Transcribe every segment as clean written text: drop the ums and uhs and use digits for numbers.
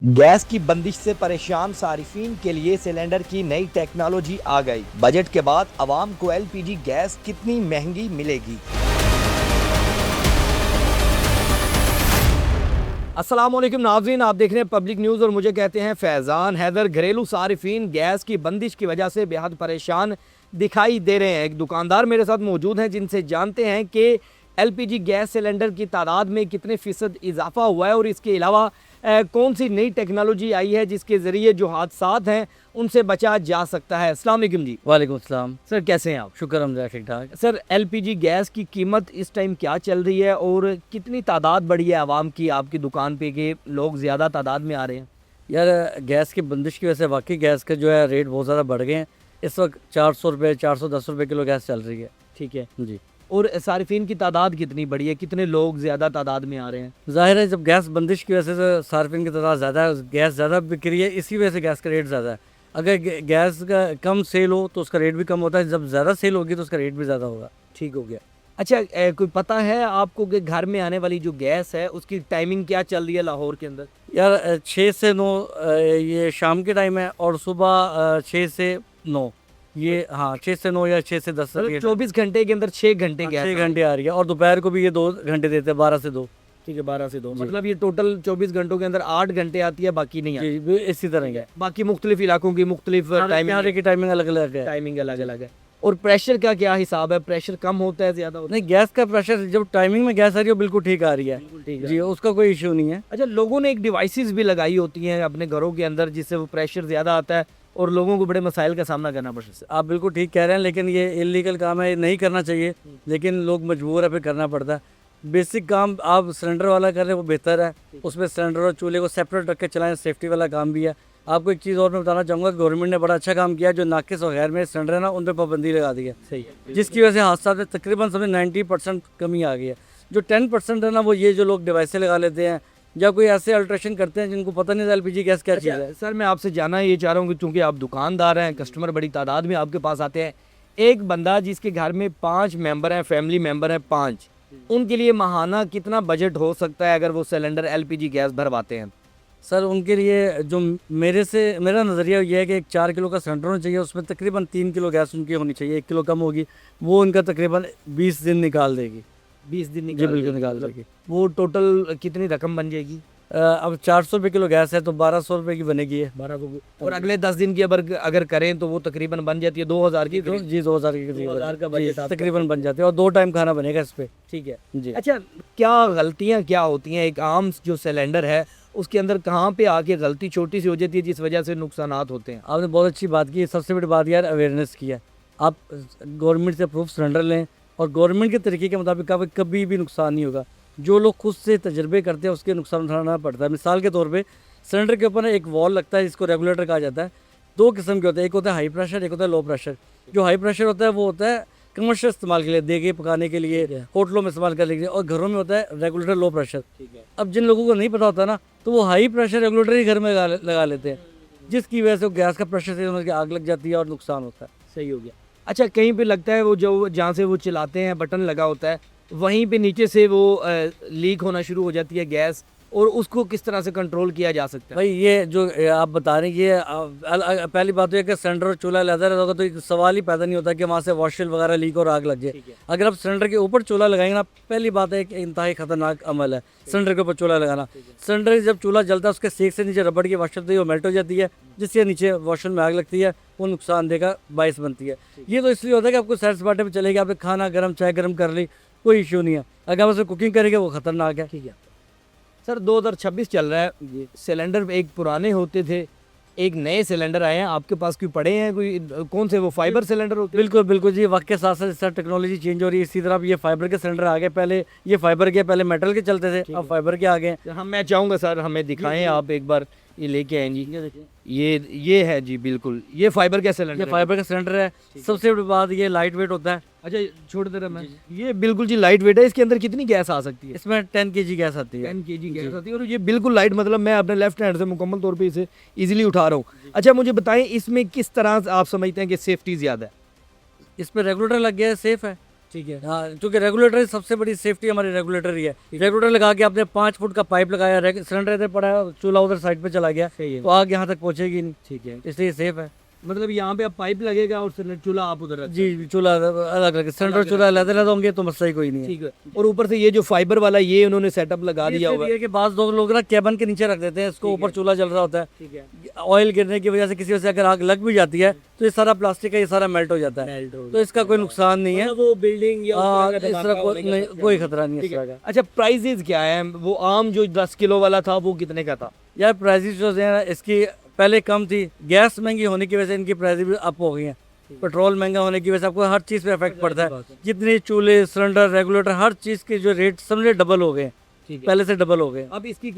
Gas की बंदिश से परेशान सारिफीन के लिए सिलेंडर की नई टेक्नोलॉजी आ गई। बजट के बाद आवाम को एलपीजी गैस कितनी महंगी मिलेगी। अस्सलाम वालेकुम नाज़रीन, आप देख रहे हैं पब्लिक न्यूज़ और मुझे कहते हैं फैज़ान हैदर। घरेलू सारिफीन गैस की बंदिश की वजह से बेहद परेशान दिखाई दे रहे हैं। एक दुकानदार मेरे साथ मौजूद हैं जिनसे जानते हैं कि एलपीजी गैस सिलेंडर की तादाद में कितने फ़ीसद इजाफा हुआ है और इसके अलावा कौन सी नई टेक्नोलॉजी आई है जिसके ज़रिए जो हादसात हैं उनसे बचा जा सकता है। अस्सलाम वालेकुम जी। वालेकुम अस्सलाम। सर कैसे हैं आप? शुक्र हम ठीक ठाक। सर एलपीजी गैस की कीमत इस टाइम क्या चल रही है और कितनी तादाद बढ़ी है आवाम की आपकी दुकान पे कि लोग ज़्यादा तादाद में आ रहे हैं? यार गैस की बंदिश की वजह से वाकई गैस के जो है रेट बहुत ज़्यादा बढ़ गए हैं। इस वक्त 400 रुपये 410 रुपये किलो गैस चल रही है। ठीक है। जी। और सारिफीन की तादाद कितनी बढ़ी है, कितने लोग ज़्यादा तादाद में आ रहे हैं? ज़ाहिर है जब गैस बंदिश की वजह से सार्फिन की तादाद ज़्यादा है, गैस ज़्यादा बिक रही है, इसी वजह से गैस का रेट ज़्यादा है। अगर गैस का कम सेल हो तो उसका रेट भी कम होता है, जब ज़्यादा सेल होगी तो उसका रेट भी ज़्यादा होगा। ठीक हो गया। अच्छा कोई पता है आपको कि घर में आने वाली जो गैस है उसकी टाइमिंग क्या चल रही है लाहौर के अंदर? यार 6 से 9 ये शाम के टाइम है और सुबह 6 से 9 ये, हाँ 6 से 9 या 6 से 10 मतलब 24 घंटे के अंदर 6 घंटे गैस 6 घंटे आ रही है और दोपहर को भी ये 2 घंटे देते हैं, 12 से 2। ठीक है, 12 से 2 मतलब ये टोटल 24 घंटों के अंदर 8 घंटे आती है, बाकी नहीं आती। जी इसी तरह का है। बाकी मुख्तलिफ इलाकों की मुख्तलिफ टाइमिंग की टाइमिंग अलग अलग है। टाइमिंग अलग अलग है। और प्रेशर का क्या हिसाब है? प्रेशर कम होता है, ज़्यादा होता है? नहीं, गैस का प्रेशर जब टाइमिंग में गैस आ रही है बिल्कुल ठीक आ रही है। ठीक है जी, उसका कोई इशू नहीं है। अच्छा, लोगों ने एक डिवाइसेस भी लगाई होती हैं अपने घरों के अंदर जिससे वो प्रेशर ज़्यादा आता है और लोगों को बड़े मसाइल का सामना करना पड़ता है। आप बिल्कुल ठीक कह रहे हैं, लेकिन ये इलीगल काम है, ये नहीं करना चाहिए, लेकिन लोग मजबूर है, फिर करना पड़ता है। बेसिक काम आप सिलेंडर वाला कर रहे हैं वो बेहतर है, उसमें सिलेंडर और चूल्हे को सेपरेट रख के चलाएं, सेफ्टी वाला काम भी है। आपको एक चीज़ और मैं बताना चाहूँगा, गवर्नमेंट ने बड़ा अच्छा काम किया, जो नाकिस और गैर में सिलेंडर है ना उन पर पाबंदी लगा दी है। सही, जिसकी वजह से हादसा में तकरीबन समझे 90% कमी आ गई है। जो 10% है ना, वो ये जो लोग डिवाइसें लगा लेते हैं या कोई ऐसे अल्ट्रेशन करते हैं जिनको पता नहीं एलपीजी गैस क्या चीज़ है। सर मैं आपसे जानना ये चाह रहा हूँ कि चूँकि आप दुकानदार हैं, कस्टमर बड़ी तादाद में आपके पास आते हैं, एक बंदा जिसके घर में 5 मेंबर हैं, फैमिली मेंबर हैं 5, उनके लिए माहाना कितना बजट हो सकता है अगर वो सिलेंडर एलपीजी गैस भरवाते हैं? सर उनके लिए जो मेरा नज़रिया ये है कि एक 4 किलो का सिलेंडर होना चाहिए, उसमें तकरीबन 3 किलो गैस उनकी होनी चाहिए। 1 किलो कम होगी, वो उनका तकरीबन 20 दिन निकाल देगी। 20 दिन जी निकाल बिल्कुल निकाल देगी। वो टोटल कितनी रकम बन जाएगी? अब 400 रुपये किलो गैस है तो 1200 रुपये की बनेगी है। 1200 और अगले 10 दिन की अगर करें तो वो तकरीबन बन जाती है 2000 की। जी 2000 की 2000 का बजट तकरीबन बन जाती है और 2 टाइम खाना बनेगा इस पर। ठीक है जी। अच्छा, क्या गलतियाँ क्या होती हैं एक आम जो सिलेंडर है उसके अंदर, कहाँ पे आके गलती छोटी सी हो जाती है जिस वजह से नुकसानात होते हैं? आपने बहुत अच्छी बात की। सबसे बड़ी बात यार अवेयरनेस की है। आप गवर्नमेंट से अप्रूव सिलेंडर लें और गवर्नमेंट के तरीके के मुताबिक आपको कभी भी नुकसान नहीं होगा। जो लोग खुद से तजर्बे करते हैं उसके नुकसान उठाना पड़ता है। मिसाल के तौर पे सिलेंडर के ऊपर एक वॉल लगता है जिसको रेगुलेटर कहा जाता है। 2 किस्म के होते हैं, एक होता है हाई प्रेशर, एक होता है लो प्रेशर। जो हाई प्रेशर होता है वो होता है कमर्शियल इस्तेमाल के लिए, देगे पकाने के लिए, होटलों में इस्तेमाल करने के लिए, और घरों में होता है रेगुलेटर लो प्रेशर। अब जिन लोगों को नहीं पता होता ना तो वो हाई प्रेशर रेगुलेटर ही घर में लगा लेते हैं, जिसकी वजह से गैस का प्रेशर से उनकी आग लग जाती है और नुकसान होता है। सही हो गया। अच्छा, कहीं पे लगता है वो जो जहाँ से वो चलाते हैं बटन लगा होता है वहीं पे नीचे से वो लीक होना शुरू हो जाती है गैस, और उसको किस तरह से कंट्रोल किया जा सकता है? भाई ये जो आप बता रहे हैं ये पहली बात तो ये कि सिलेंडर और चूल्हा लगा रहता होगा तो एक सवाल ही पैदा नहीं होता कि वहाँ से वॉशल वगैरह लीक और आग लग जाए। अगर आप सिलेंडर के ऊपर चूल्हा लगाएंगे ना, पहली बात है कि इंतहाई खतरनाक अमल है सिलेंडर के ऊपर चूल्हा लगाना। सिलेंडर जब चूल्हा जलता है उसके सेक से नीचे रबड़ की वॉशल होती है, वो मेल्ट हो जाती है, जिससे नीचे वॉशल में आग लगती है, वो नुकसानदेह का बायस बनती है। ये तो इसलिए होता है कि आपको सैर सपाटे में चलेगी, आपने खाना गर्म चाय गर्म कर ली, कोई इशू नहीं है। अगर आप उसमें कुकिंग करेंगे वो खतरनाक है। ठीक है सर, 2026 चल रहा है, सिलेंडर एक पुराने होते थे, एक नए सिलेंडर आए हैं, आपके पास कोई पड़े हैं? कोई कौन से वो फाइबर सिलेंडर होते हैं? बिल्कुल बिल्कुल जी, वक्त के साथ साथ इस तरह टेक्नोलॉजी चेंज हो रही है। इसी तरह अब ये फाइबर के सिलेंडर आ गए। पहले ये फाइबर के, पहले मेटल के चलते थे, अब फाइबर के आ गए। हम मैं चाहूँगा सर हमें दिखाएं आप एक बार, ये लेके आए जी। ये है जी, बिल्कुल ये फाइबर का सिलेंडर, ये फाइबर का सिलेंडर है। सबसे बड़ी बात ये लाइट वेट होता है। अच्छा छोड़ दे रहा मैं, ये बिल्कुल जी लाइट वेट है। इसके अंदर कितनी गैस आ सकती है? इसमें 10 kg गैस आती है। 10 kg गैस आती है और ये बिल्कुल लाइट, मतलब मैं अपने लेफ्ट हैंड से मुकम्मल तौर पे इसे इजीली उठा रहा हूँ। अच्छा मुझे बताएं इसमें किस तरह आप समझते हैं कि सेफ्टी ज़्यादा है? इस पर रेगुलेटर लग गया है, सेफ है। ठीक है। हाँ, क्योंकि रेगुलेटर सबसे बड़ी सेफ्टी हमारी रेगुलेटर ही है। रेगुलेटर लगा के आपने 5 फुट का पाइप लगाया, सिलेंडर इधर पड़ा है, चूल्हा उधर साइड पे चला गया, सही है। तो आग यहाँ तक पहुँचेगी नहीं, ठीक है, इसलिए सेफ है। मतलब यहाँ पे अब पाइप लगेगा और चूल्हा आप उधर रख जी, चूल्हा अलग अलग, सिलेंडर चूल्हा अलग अलग होंगे तो मसला ही कोई नहीं है। ठीक है। और ऊपर से ये जो फाइबर वाला ये उन्होंने सेटअप लगा दिया हुआ है। ये कि बाज़ लोग ना केबन के नीचे रख देते हैं इसको, ऊपर चूल्हा जल रहा होता है, ठीक है, ऑयल गिरने की वजह से किसी वजह से अगर आग लग भी जाती है तो ये सारा प्लास्टिक का ये सारा मेल्ट हो जाता है, तो इसका कोई नुकसान नहीं है। मतलब वो बिल्डिंग या हाँ, उस तरह इस का तरह धमाका होने का कोई खतरा नहीं है इस ठीक तरह है। का। अच्छा, प्राइजेज क्या है? वो आम जो 10 किलो वाला था वो कितने का था? यार प्राइसेस जो है इसकी पहले कम थी, गैस महंगी होने की वजह से इनकी प्राइस भी अप हो गई हैं। पेट्रोल महंगा होने की वजह से आपको हर चीज़ पे इफेक्ट पड़ता है, जितने चूल्हे, सिलेंडर, रेगुलेटर, हर चीज़ के जो रेट समझे डबल हो गए, ठीक है। पहले से डबल हो गए। अब इसकी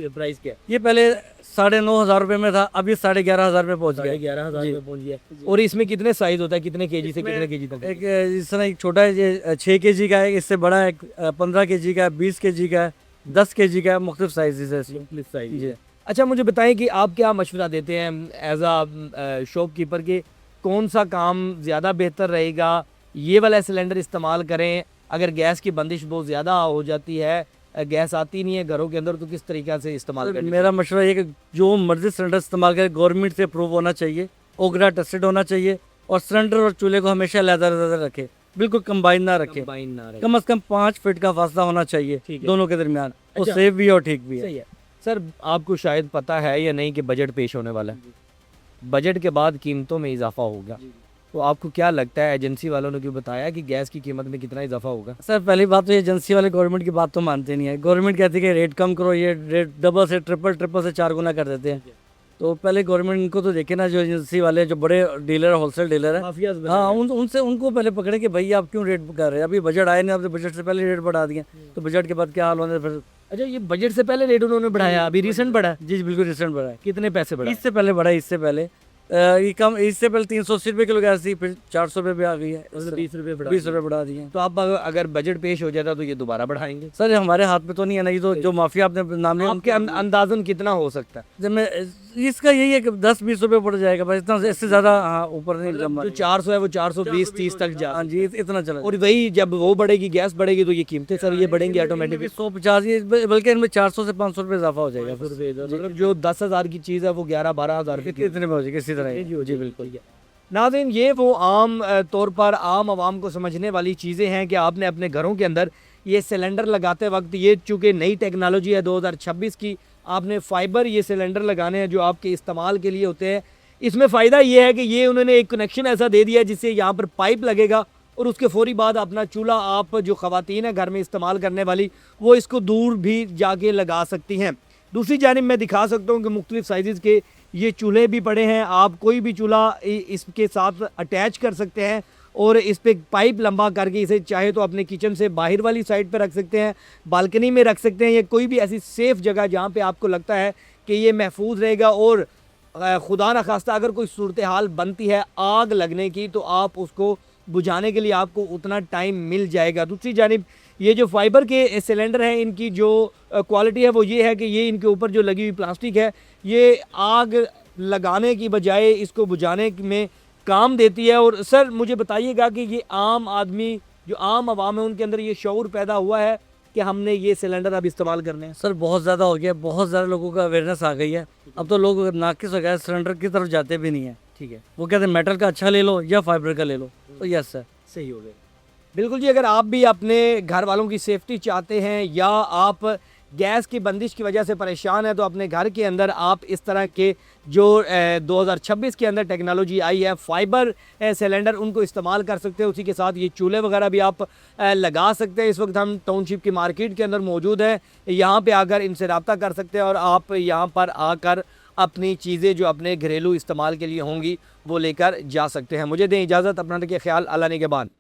प्राइस क्या है? ये पहले 9,500 रुपये में था, अभी 11,500 में पहुंच गया। 11,000 जी। में पहुंच गया। और इसमें कितने साइज होता है? कितने केजी से कितने केजी तक? एक इस तरह एक छोटा है, ये 6 kg का है, इससे बड़ा है 15 kg का है, 20 kg का है, 10 kg का है, मुख्तलिफ साइजेस है इसमें। साइज। जी। अच्छा, मुझे बताएं कि आप क्या मशवरा देते हैं एज आ शॉपकीपर के, कौन सा काम ज़्यादा बेहतर रहेगा? ये वाला सिलेंडर इस्तेमाल करें अगर गैस की बंदिश बहुत ज़्यादा हो जाती है, गैस आती नहीं है घरों के अंदर, तो किस तरीक़ा से इस्तेमाल करें? मेरा मशवरा ये कि जो मर्जी सिलेंडर इस्तेमाल करें गवर्नमेंट से अप्रूव होना चाहिए, ओगरा टेस्टेड होना चाहिए, और सिलेंडर और चूल्हे को हमेशा अलग-अलग रखें, बिल्कुल कंबाइन ना रखें। कम से कम 5 फीट का फासला होना चाहिए ठीक है। दोनों के दरमियान, तो अच्छा। सेफ भी है और ठीक भी है। सही है। सर, आपको शायद पता है या नहीं कि बजट पेश होने वाला है। बजट के बाद कीमतों में इजाफा होगा, तो आपको क्या लगता है, एजेंसी वालों ने क्यों बताया कि गैस की कीमत में कितना इजाफा होगा? सर पहली बात तो ये एजेंसी वाले गवर्नमेंट की बात तो मानते नहीं है। गवर्नमेंट कहती है कि रेट कम करो, ये रेट डबल से ट्रिपल से 4 गुना कर देते हैं। तो पहले गवर्नमेंट इनको तो देखे ना, जो एजेंसी वाले, जो बड़े डीलर, होलसेल डीलर है, माफियाज बने हाँ, हुए उनसे उनको पहले पकड़े कि भाई आप क्यों रेट कर रहे हैं, अभी बजट आए नहीं, आपने बजट से पहले रेट बढ़ा दिए, तो बजट के बाद क्या हाल होने फिर। अच्छा, ये बजट से पहले रेट उन्होंने बढ़ाया, अभी रिसेंट बढ़ा? जी बिल्कुल रिसेंट बढ़ा है। कितने पैसे बढ़ा? इससे पहले बढ़ा है, इससे पहले ये कम, इससे पहले 380 रुपये किलो गैस थी, फिर 400 रुपये पे आ गई है, 20 रुपये बढ़ा? 20 रुपये बढ़ा दिए हैं। तो आप अगर बजट पेश हो जाता तो ये दोबारा बढ़ाएंगे? सर ये हमारे हाथ में तो नहीं है ना, ये तो जो माफिया आपने नाम लिया आपके अंदाजन कितना हो सकता है? जब मैं इसका यही है कि 10-20 रुपये बढ़ जाएगा बस, इतना, इससे ज़्यादा हाँ ऊपर नहीं जमा। जो 400 है वो 420-30 तक जा, हाँ जी, इतना चला। और वही जब वो बढ़ेगी, गैस बढ़ेगी, तो ये कीमतें सर ये बढ़ेंगी ऑटोमेटिकली। 150, बल्कि इनमें 400 से 500 रुपये इजाफा हो जाएगा। मतलब जो 10,000 की चीज़ है वो 11-12,000 रुपये इतने में हो जाएगी इसी तरह। जी बिल्कुल। नाज़रीन, ये वो आम तौर पर आम आवाम को समझने वाली चीज़ें हैं कि आपने अपने घरों के अंदर ये सिलेंडर लगाते वक्त, ये चूँकि नई टेक्नोलॉजी है 2026 की, आपने फाइबर ये सिलेंडर लगाने हैं जो आपके इस्तेमाल के लिए होते हैं। इसमें फ़ायदा ये है कि ये उन्होंने एक कनेक्शन ऐसा दे दिया जिससे यहाँ पर पाइप लगेगा और उसके फ़ौरी बाद अपना चूल्हा, आप जो ख़वातीन है घर में इस्तेमाल करने वाली, वो इसको दूर भी जाके लगा सकती हैं। दूसरी जानिब मैं दिखा सकता हूँ कि मुख्तलिफ़ साइज़ के ये चूल्हे भी पड़े हैं, आप कोई भी चूल्हा इसके साथ अटैच कर सकते हैं और इस पे पाइप लंबा करके इसे चाहे तो अपने किचन से बाहर वाली साइड पे रख सकते हैं, बालकनी में रख सकते हैं, या कोई भी ऐसी सेफ़ जगह जहाँ पे आपको लगता है कि ये महफूज रहेगा। और खुदा न खास्ता अगर कोई सूरत हाल बनती है आग लगने की, तो आप उसको बुझाने के लिए आपको उतना टाइम मिल जाएगा। दूसरी जानिब ये जो फाइबर के सिलेंडर हैं, इनकी जो क्वालिटी है वो ये है कि ये इनके ऊपर जो लगी हुई प्लास्टिक है, ये आग लगाने की बजाय इसको बुझाने में काम देती है। और सर मुझे बताइएगा कि ये आम आदमी, जो आम आवाम है, उनके अंदर ये शऊर पैदा हुआ है कि हमने ये सिलेंडर अब इस्तेमाल करने हैं? सर बहुत ज़्यादा हो गया, बहुत ज़्यादा लोगों का अवेयरनेस आ गई है। अब तो लोग नाकिस हो गए, सिलेंडर की तरफ जाते भी नहीं है। ठीक है, वो कहते हैं मेटल का अच्छा ले लो या फाइबर का ले लो, तो यस सर सही हो गया। बिल्कुल जी, अगर आप भी अपने घर वालों की सेफ्टी चाहते हैं या आप गैस की बंदिश की वजह से परेशान है, तो अपने घर के अंदर आप इस तरह के जो 2026 के अंदर टेक्नोलॉजी आई है, फाइबर सिलेंडर, उनको इस्तेमाल कर सकते हैं। उसी के साथ ये चूल्हे वगैरह भी आप लगा सकते हैं। इस वक्त हम टाउनशिप की मार्केट के अंदर मौजूद हैं, यहाँ पे आकर इनसे रब्ता कर सकते हैं और आप यहाँ पर आकर अपनी चीज़ें जो अपने घरेलू इस्तेमाल के लिए होंगी वो लेकर जा सकते हैं। मुझे दें इजाज़त, अपना रखिए ख्याल, अल्लाह निगहबान।